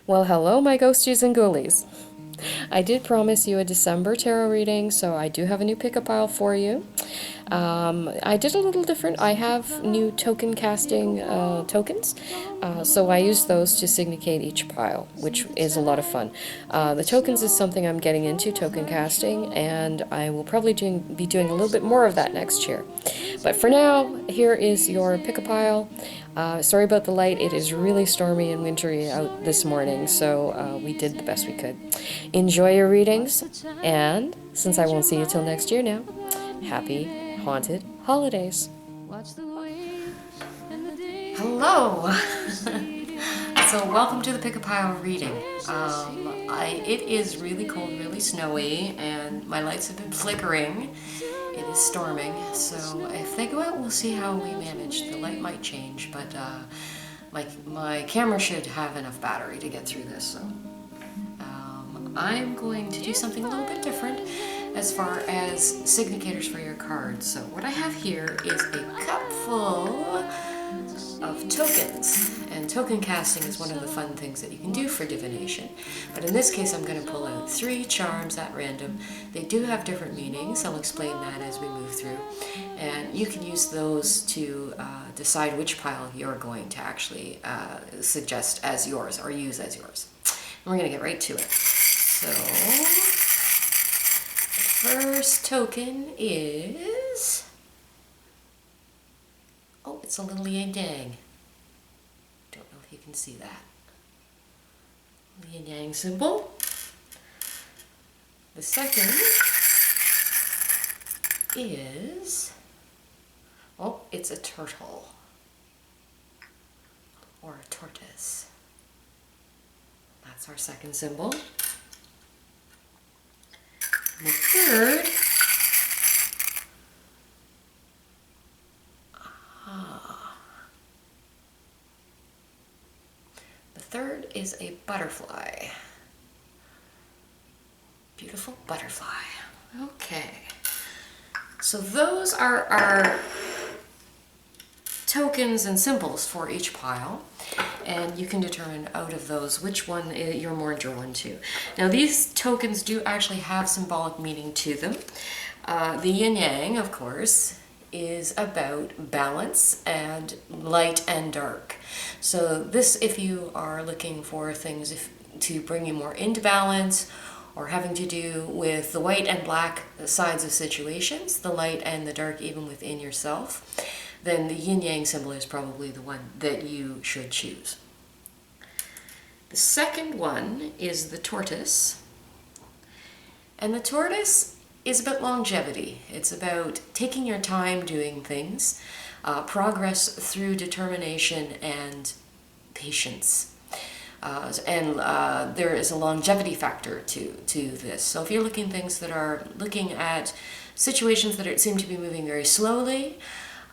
Well, hello, my ghosties and ghoulies. I did promise you a December tarot reading, so I do have a new pick-up pile for you. I did a little different. I have new token casting tokens, so I use those to signify each pile, which is a lot of fun. The tokens is something I'm getting into, token casting, and I will probably be doing a little bit more of that next year. But for now, here is your pick a pile. Sorry about the light, it is really stormy and wintry out this morning, so we did the best we could. Enjoy your readings, and since I won't see you till next year now, happy haunted holidays. Hello! So welcome to the Pick a Pile reading. It is really cold, really snowy, and my lights have been flickering. It is storming, so if they go out, we'll see how we manage. The light might change, but my camera should have enough battery to get through this. So I'm going to do something a little bit different as far as signators for your cards. So what I have here is a cup full of tokens, and token casting is one of the fun things that you can do for divination. But in this case, I'm going to pull out 3 charms at random. They do have different meanings. I'll explain that as we move through, and you can use those to decide which pile you're going to actually suggest as yours or use as yours. And we're going to get right to it. So the first token is, oh, it's a little yin yang. Don't know if you can see that. The yin yang symbol. The second is, oh, it's a turtle or a tortoise. That's our second symbol. And the third, is a butterfly. Beautiful butterfly. Okay. So those are our tokens and symbols for each pile, and you can determine out of those which one you're more drawn to. Now these tokens do actually have symbolic meaning to them. The yin yang, of course, is about balance and light and dark. So this, if you are looking for things to bring you more into balance, or having to do with the white and black sides of situations, the light and the dark even within yourself, then the yin yang symbol is probably the one that you should choose. The second one is the tortoise. And the tortoise is about longevity. It's about taking your time doing things, progress through determination and patience. There is a longevity factor to this. So if you're looking at situations that seem to be moving very slowly,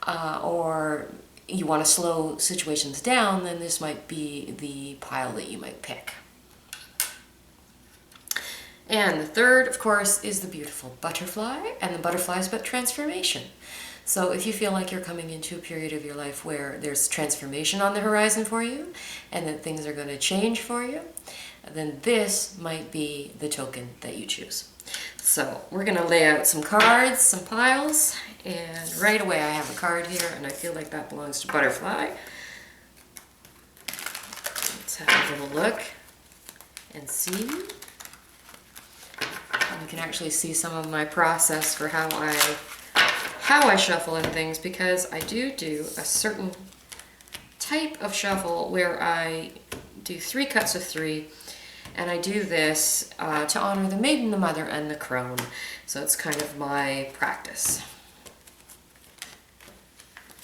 or you want to slow situations down, then this might be the pile that you might pick. And the third, of course, is the beautiful butterfly, and the butterfly is about transformation. So if you feel like you're coming into a period of your life where there's transformation on the horizon for you, and that things are going to change for you, then this might be the token that you choose. So we're going to lay out some cards, some piles, and right away I have a card here, and I feel like that belongs to butterfly. Let's have a little look and see. You can actually see some of my process for how I shuffle and things, because I do a certain type of shuffle where I do 3 cuts of 3, and I do this to honor the maiden, the mother, and the crone. So it's kind of my practice.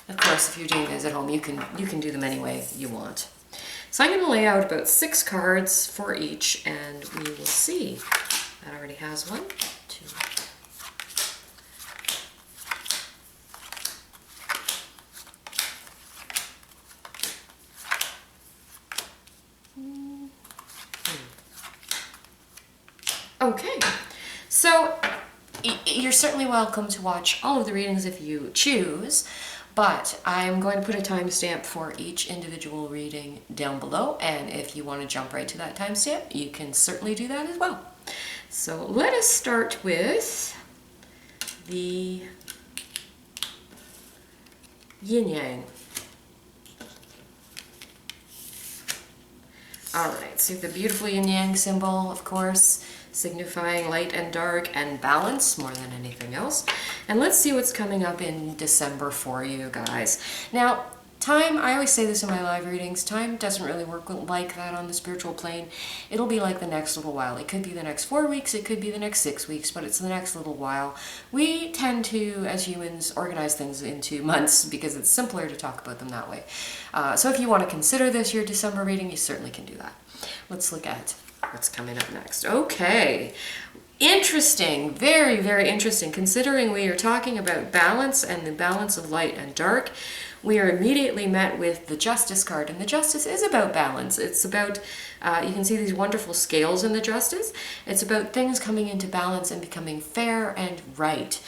Of course, if you're doing this at home, you can do them any way you want. So I'm going to lay out about 6 cards for each, and we will see. That already has 1, 2. Okay, so you're certainly welcome to watch all of the readings if you choose, But I'm going to put a timestamp for each individual reading down below, and if you want to jump right to that timestamp, you can certainly do that as well. So let us start with the Yin Yang. Alright, so the beautiful Yin Yang symbol, of course, signifying light and dark and balance more than anything else. And let's see what's coming up in December for you guys. Now, time, I always say this in my live readings, time doesn't really work like that on the spiritual plane. It'll be like the next little while. It could be the next 4 weeks, it could be the next 6 weeks, but it's the next little while. We tend to, as humans, organize things into months because it's simpler to talk about them that way. So if you want to consider this your December reading, you certainly can do that. Let's look at what's coming up next. Okay. Interesting, very, very interesting. Considering we are talking about balance and the balance of light and dark, we are immediately met with the Justice card, and the Justice is about balance. It's about, you can see these wonderful scales in the Justice. It's about things coming into balance and becoming fair and right.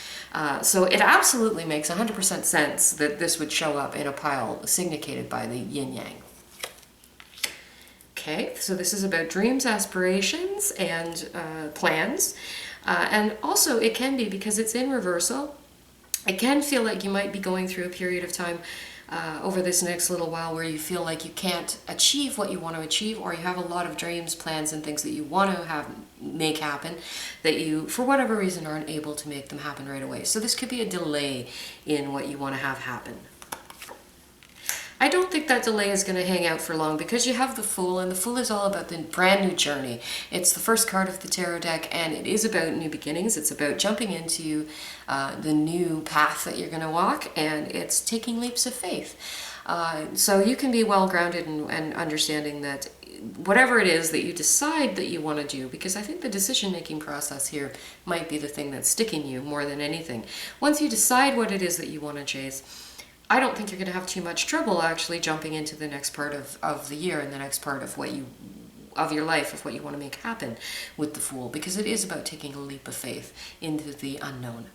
So it absolutely makes 100% sense that this would show up in a pile significated by the Yin Yang. Okay, so this is about dreams, aspirations, and plans. And also it can be, because it's in reversal, it can feel like you might be going through a period of time over this next little while where you feel like you can't achieve what you want to achieve, or you have a lot of dreams, plans, and things that you want to make happen that you, for whatever reason, aren't able to make them happen right away. So this could be a delay in what you want to have happen. I don't think that delay is going to hang out for long, because you have the Fool, and the Fool is all about the brand new journey. It's the first card of the tarot deck, and it is about new beginnings. It's about jumping into the new path that you're going to walk, and it's taking leaps of faith. So you can be well grounded and understanding that whatever it is that you decide that you want to do, because I think the decision-making process here might be the thing that's sticking you more than anything. Once you decide what it is that you want to chase, I don't think you're going to have too much trouble actually jumping into the next part of the year and the next part of your life, of what you want to make happen with the Fool, because it is about taking a leap of faith into the unknown.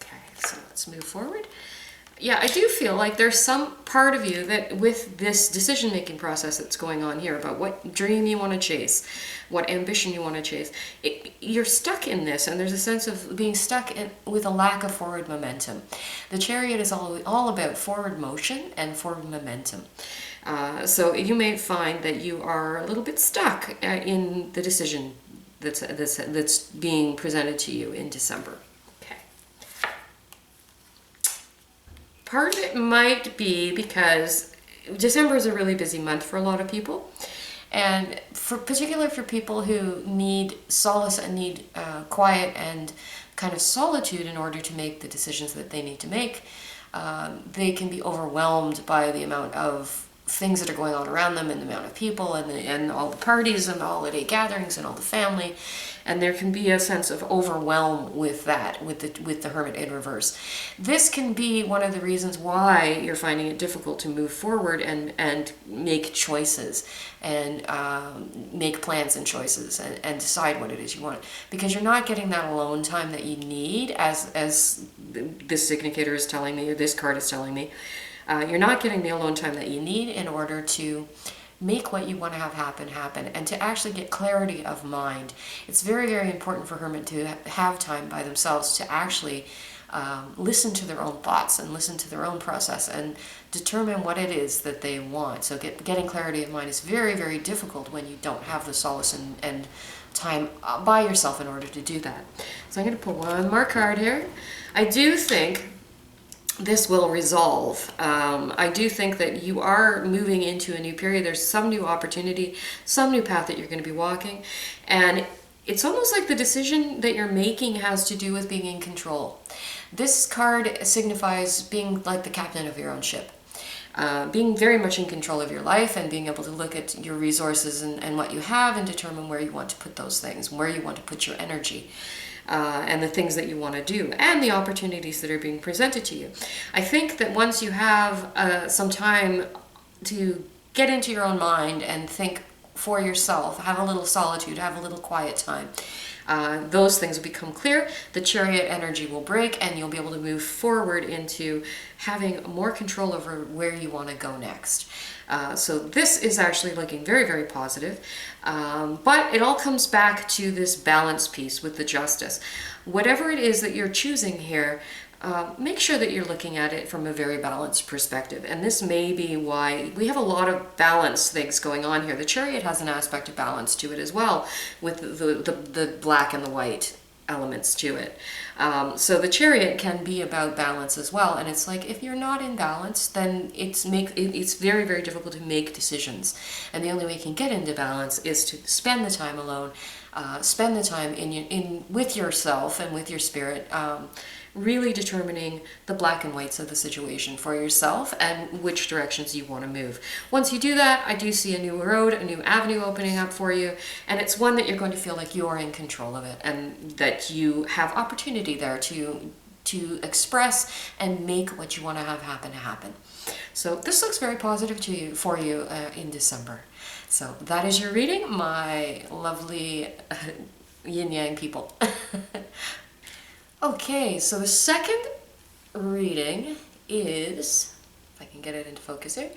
Okay, so let's move forward. Yeah, I do feel like there's some part of you that with this decision-making process that's going on here about what dream you want to chase, what ambition you want to chase, you're stuck in this, and there's a sense of being stuck with a lack of forward momentum. The Chariot is all about forward motion and forward momentum. So you may find that you are a little bit stuck in the decision that's being presented to you in December. Part of it might be because December is a really busy month for a lot of people, and particularly for people who need solace and need quiet and kind of solitude in order to make the decisions that they need to make, they can be overwhelmed by the amount of things that are going on around them, and the amount of people, and all the parties and the holiday gatherings and all the family, and there can be a sense of overwhelm with that, with the Hermit in reverse. This can be one of the reasons why you're finding it difficult to move forward and make choices and make plans and choices and decide what it is you want, because you're not getting that alone time that you need, as this significator is telling me, or this card is telling me. You're not getting the alone time that you need in order to make what you want to have happen, and to actually get clarity of mind. It's very, very important for Hermit to have time by themselves to actually listen to their own thoughts and listen to their own process and determine what it is that they want. So getting clarity of mind is very, very difficult when you don't have the solace and time by yourself in order to do that. So I'm going to pull one more card here. I do think this will resolve. I do think that you are moving into a new period. There's some new opportunity, some new path that you're going to be walking, and it's almost like the decision that you're making has to do with being in control. This card signifies being like the captain of your own ship. Being very much in control of your life and being able to look at your resources and what you have and determine where you want to put those things, where you want to put your energy. And the things that you want to do, and the opportunities that are being presented to you. I think that once you have some time to get into your own mind and think for yourself, have a little solitude, have a little quiet time. Those things will become clear, the Chariot energy will break, and you'll be able to move forward into having more control over where you want to go next. So this is actually looking very, very positive. But it all comes back to this balance piece with the Justice. Whatever it is that you're choosing here, make sure that you're looking at it from a very balanced perspective. And this may be why we have a lot of balance things going on here. The Chariot has an aspect of balance to it as well, with the black and the white elements to it. So the Chariot can be about balance as well. And it's like, if you're not in balance, then it's very, very difficult to make decisions. And the only way you can get into balance is to spend the time alone, spend the time with yourself and with your spirit, really determining the black and whites of the situation for yourself and which directions you want to move. Once you do that, I do see a new road, a new avenue opening up for you, and it's one that you're going to feel like you're in control of it, and that you have opportunity there to express and make what you want to have happen. So this looks very positive for you in December. So that is your reading, my lovely Yin Yang people. Okay, so the second reading is, if I can get it into focus here,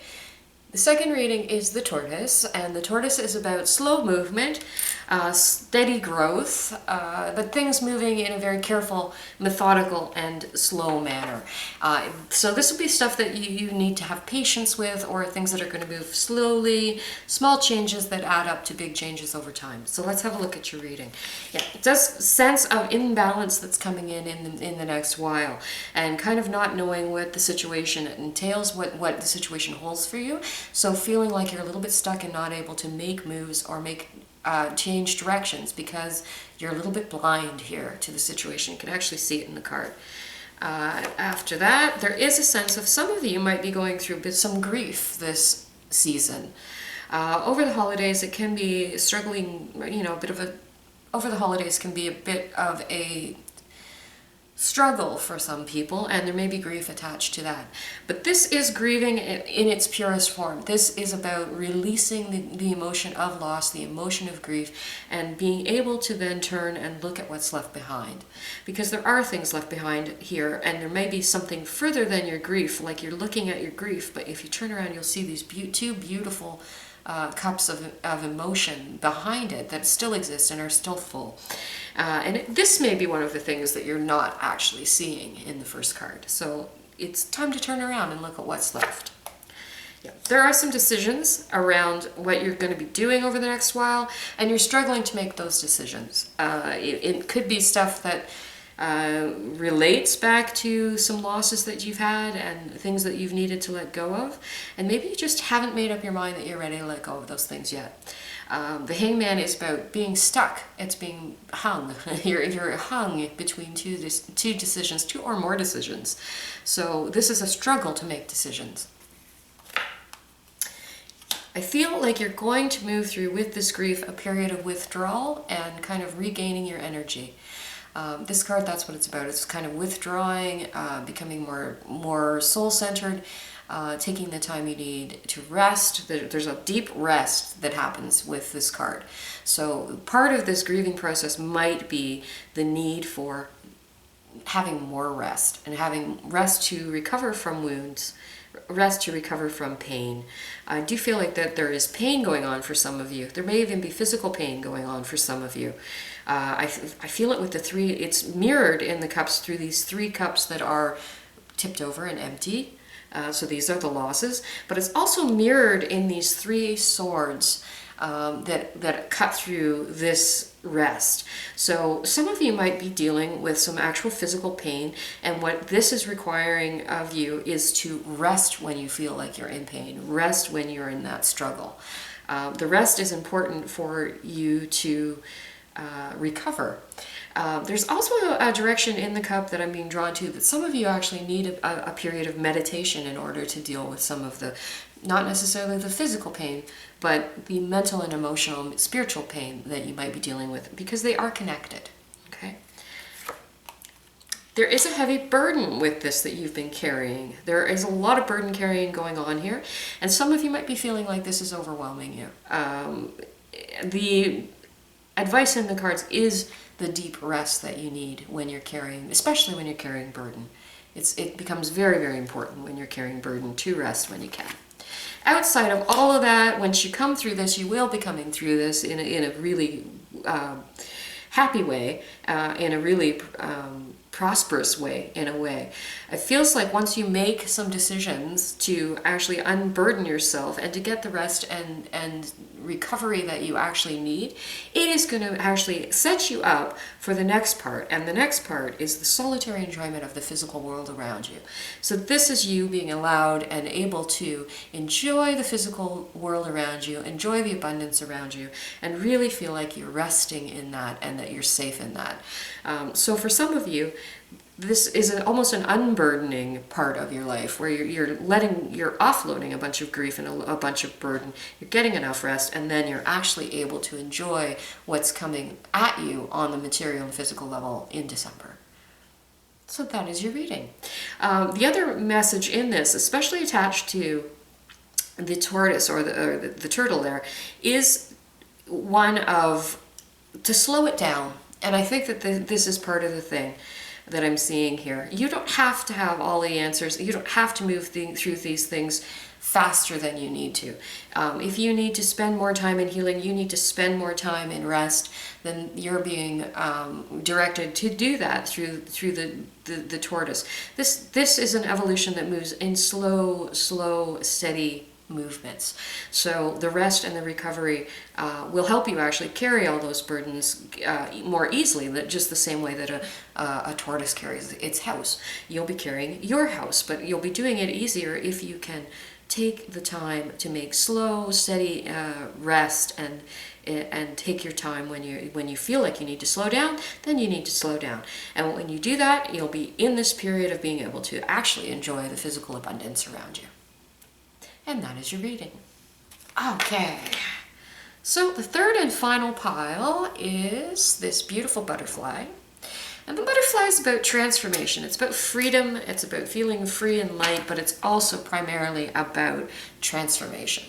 the second reading is the Tortoise, and the Tortoise is about slow movement, steady growth, but things moving in a very careful, methodical, and slow manner. So this will be stuff that you need to have patience with, or things that are going to move slowly, small changes that add up to big changes over time. So let's have a look at your reading. Yeah, it does sense of imbalance that's coming in the next while, and kind of not knowing what the situation entails, what the situation holds for you. So feeling like you're a little bit stuck and not able to make moves or change directions because you're a little bit blind here to the situation. You can actually see it in the card. After that, there is a sense of some of you might be going through some grief this season. Over the holidays, it can be struggling, over the holidays can be a bit of a struggle for some people, and there may be grief attached to that. But this is grieving in its purest form. This is about releasing the emotion of loss, the emotion of grief, and being able to then turn and look at what's left behind. Because there are things left behind here, and there may be something further than your grief, like you're looking at your grief, but if you turn around, you'll see these two beautiful cups of emotion behind it that still exist and are still full. This may be one of the things that you're not actually seeing in the first card. So it's time to turn around and look at what's left. Yeah. There are some decisions around what you're going to be doing over the next while, and you're struggling to make those decisions. It could be stuff that relates back to some losses that you've had and things that you've needed to let go of, and maybe you just haven't made up your mind that you're ready to let go of those things yet. The Hangman is about being stuck. It's being hung. You're hung between two decisions, two or more decisions. So this is a struggle to make decisions. I feel like you're going to move through, with this grief, a period of withdrawal and kind of regaining your energy. This card, that's what it's about. It's kind of withdrawing, becoming more soul-centered, taking the time you need to rest. There's a deep rest that happens with this card. So part of this grieving process might be the need for having more rest, and having rest to recover from wounds, rest to recover from pain. I do feel like that there is pain going on for some of you. There may even be physical pain going on for some of you. I feel it with the three. It's mirrored in the cups through these three cups that are tipped over and empty. So these are the losses. But it's also mirrored in these three swords that cut through this rest. So some of you might be dealing with some actual physical pain, and what this is requiring of you is to rest when you feel like you're in pain, rest when you're in that struggle. The rest is important for you to recover. There's also a direction in the cup that I'm being drawn to, that some of you actually need a period of meditation in order to deal with some of the, not necessarily the physical pain, but the mental and emotional, spiritual pain that you might be dealing with, because they are connected. Okay? There is a heavy burden with this that you've been carrying. There is a lot of burden carrying going on here, and some of you might be feeling like this is overwhelming you. the advice in the cards is the deep rest that you need when you're carrying, especially when you're carrying burden. It becomes very, very important when you're carrying burden to rest when you can. Outside of all of that, once you come through this, you will be coming through this in a really happy way, in a really prosperous way, in a way. It feels like once you make some decisions to actually unburden yourself and to get the rest and recovery that you actually need, it is going to actually set you up for the next part. And the next part is the solitary enjoyment of the physical world around you. So this is you being allowed and able to enjoy the physical world around you, enjoy the abundance around you, and really feel like you're resting in that and that you're safe in that. So for some of you, this is almost an unburdening part of your life where you're offloading a bunch of grief and a bunch of burden. You're getting enough rest, and then you're actually able to enjoy what's coming at you on the material and physical level in December. So that is your reading. The other message in this, especially attached to the tortoise or the turtle there, is one of to slow it down. And I think that this is part of the thing that I'm seeing here. You don't have to have all the answers. You don't have to move through these things faster than you need to. If you need to spend more time in healing, you need to spend more time in rest, then you're being directed to do that through the tortoise. This is an evolution that moves in slow, steady movements. So the rest and the recovery will help you actually carry all those burdens more easily, just the same way that a tortoise carries its house. You'll be carrying your house, but you'll be doing it easier if you can take the time to make slow, steady rest and take your time when you feel like you need to slow down, then you need to slow down. And when you do that, you'll be in this period of being able to actually enjoy the physical abundance around you. And that is your reading. Okay, so the third and final pile is this beautiful butterfly. And the butterfly is about transformation. It's about freedom. It's about feeling free and light, but it's also primarily about transformation.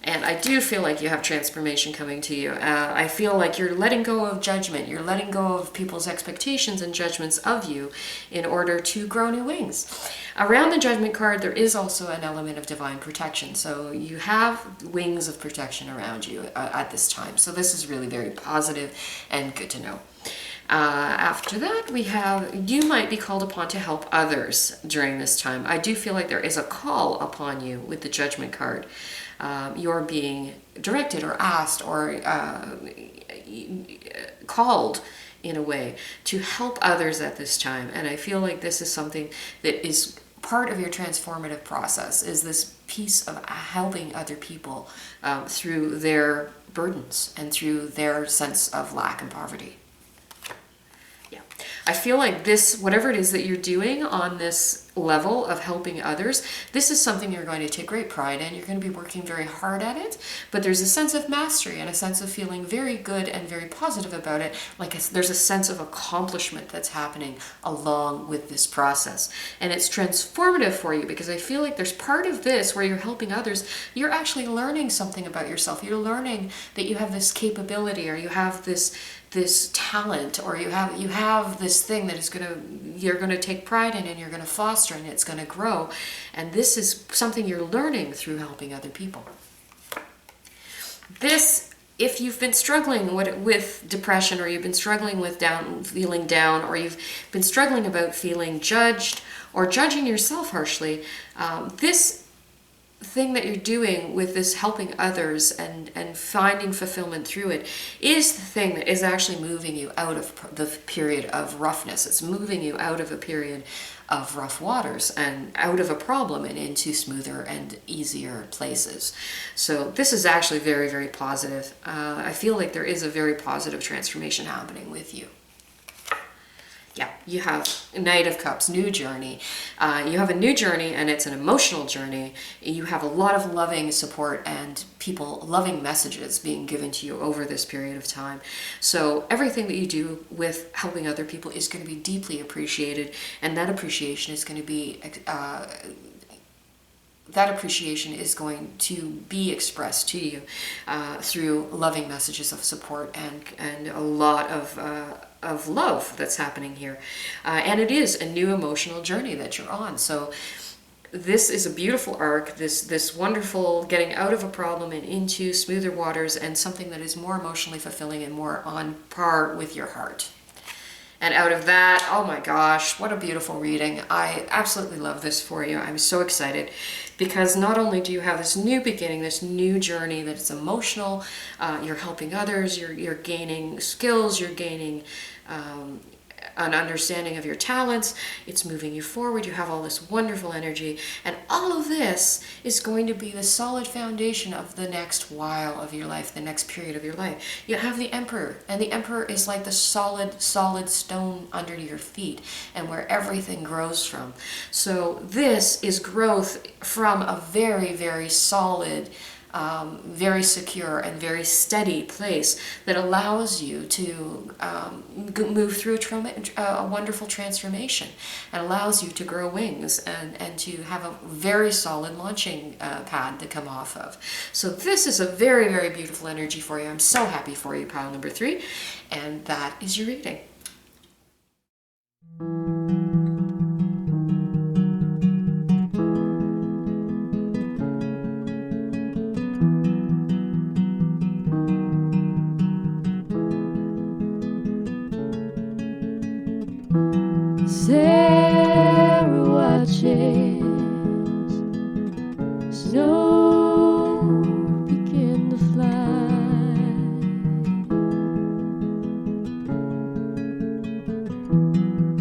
And I do feel like you have transformation coming to you. I feel like you're letting go of judgment. You're letting go of people's expectations and judgments of you in order to grow new wings. Around the judgment card, there is also an element of divine protection. So you have wings of protection around you at this time. So this is really very positive and good to know. After that, we have, you might be called upon to help others during this time. I do feel like there is a call upon you with the judgment card. You're being directed or asked or called in a way to help others at this time. And I feel like this is something that is part of your transformative process, is this piece of helping other people through their burdens and through their sense of lack and poverty. I feel like this, whatever it is that you're doing on this level of helping others, this is something you're going to take great pride in. You're going to be working very hard at it, but there's a sense of mastery and a sense of feeling very good and very positive about it. There's a sense of accomplishment that's happening along with this process. And it's transformative for you because I feel like there's part of this where you're helping others. You're actually learning something about yourself. You're learning that you have this capability, or you have this talent, or you have this thing that you're going to take pride in, and you're going to foster, and it's going to grow. And this is something you're learning through helping other people. This, if you've been struggling with depression, or you've been struggling with feeling down, or you've been struggling about feeling judged or judging yourself harshly, this thing that you're doing with this helping others and finding fulfillment through it is the thing that is actually moving you out of the period of roughness. It's moving you out of a period of rough waters and out of a problem and into smoother and easier places. So this is actually very, very positive. I feel like there is a very positive transformation happening with you. Yeah, you have Knight of Cups, new journey. You have a new journey, and it's an emotional journey. You have a lot of loving support and loving messages being given to you over this period of time. So everything that you do with helping other people is going to be deeply appreciated, and that appreciation is going to be that appreciation is going to be expressed to you through loving messages of support and a lot of love that's happening here. And it is a new emotional journey that you're on. So this is a beautiful arc, this wonderful getting out of a problem and into smoother waters and something that is more emotionally fulfilling and more on par with your heart. And out of that, oh my gosh, what a beautiful reading. I absolutely love this for you. I'm so excited because not only do you have this new beginning, this new journey that is emotional, you're helping others, you're gaining skills, you're gaining an understanding of your talents, it's moving you forward, you have all this wonderful energy, and all of this is going to be the solid foundation of the next while of your life, the next period of your life. You have the Emperor, and the Emperor is like the solid stone under your feet and where everything grows from. So this is growth from a very, very solid, very secure and very steady place that allows you to move through a wonderful transformation and allows you to grow wings and to have a very solid launching pad to come off of. So this is a very, very beautiful energy for you. I'm so happy for you, pile number 3. And that is your reading. Sarah watches snow begin to fly.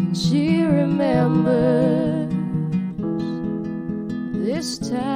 And she remembers this time